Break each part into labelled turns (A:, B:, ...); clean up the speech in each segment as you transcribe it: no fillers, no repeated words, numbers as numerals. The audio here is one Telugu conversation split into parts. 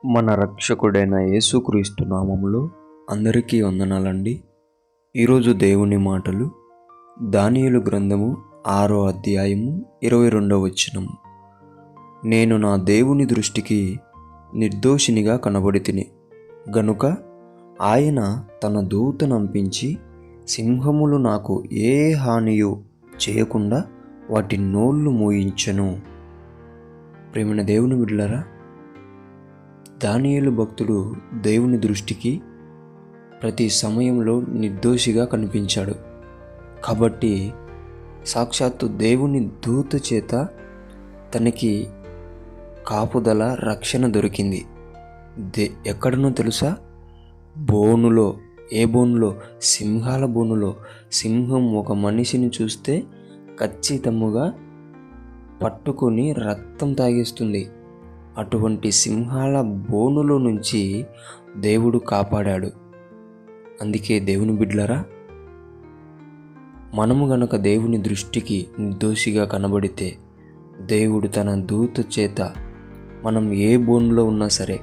A: మన రక్షకుడైన యేసుక్రీస్తు నామములో అందరికీ వందనాలండి. ఈరోజు దేవుని మాటలు దానియేలు గ్రంథము 6వ అధ్యాయము 22వ వచనము. నేను నా దేవుని దృష్టికి నిర్దోషినిగా కనబడితిని గనుక ఆయన తన దూతను పంపించి సింహములు నాకు ఏ హానియు చేయకుండా వాటి నోళ్ళు మూయించెను. ప్రేమైన దేవుని బిడ్డలారా, దానియేలు భక్తుడు దేవుని దృష్టికి ప్రతి సమయంలో నిర్దోషిగా కనిపించాడు. కాబట్టి సాక్షాత్తు దేవుని దూత చేత తనకి కాపుదల, రక్షణ దొరికింది. ఎక్కడనో తెలుసా? బోనులో. ఏ బోనులో? సింహాల బోనులో. సింహం ఒక మనిషిని చూస్తే ఖచ్చితంగా పట్టుకొని రక్తం తాగేస్తుంది. అటువంటి సింహాల బోనులో నుంచి దేవుడు కాపాడాడు. అందుకే దేవుని బిడ్డలారా, మనము గనక దేవుని దృష్టికి నిర్దోషిగా కనబడితే దేవుడు తన దూత చేత, మనం ఏ బోనులో ఉన్నా సరే,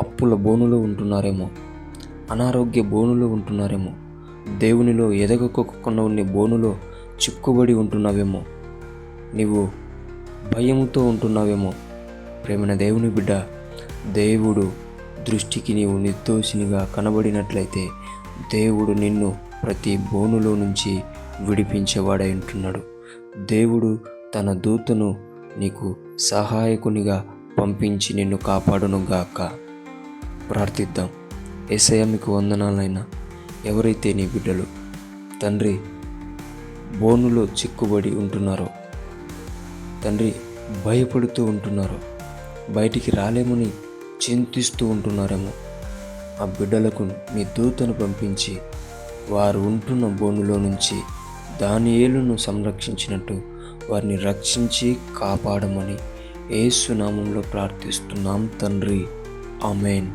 A: అప్పుల బోనులో ఉంటున్నారేమో, అనారోగ్య బోనులో ఉంటున్నారేమో, దేవునిలో ఎదగకుండా ఉన్న బోనులో చిక్కుబడి ఉంటున్నావేమో, నీవు భయముతో ఉంటున్నావేమో. ప్రేమైన దేవుని బిడ్డ, దేవుడు దృష్టికి నీవు నిర్దోషినిగా కనబడినట్లయితే దేవుడు నిన్ను ప్రతి బోనులో నుంచి విడిపించేవాడై ఉంటున్నాడు. దేవుడు తన దూతను నీకు సహాయకునిగా పంపించి నిన్ను కాపాడునుగాక. ప్రార్థిద్దాం. యేసయ్య, మీకు వందనాలైనా. ఎవరైతే నీ బిడ్డలు తండ్రి బోనులో చిక్కుబడి ఉంటున్నారో, తండ్రి భయపడుతూ ఉంటున్నారో, బయటికి రాలేమని చింతిస్తూ ఉంటున్నారేమో, ఆ బిడ్డలకు మీ దూతను పంపించి వారు ఉంటున్న బోనులో నుంచి దానియేలును సంరక్షించినట్టు వారిని రక్షించి కాపాడమని యేసు నామంలో ప్రార్థిస్తున్నాం తండ్రి. ఆమేన్.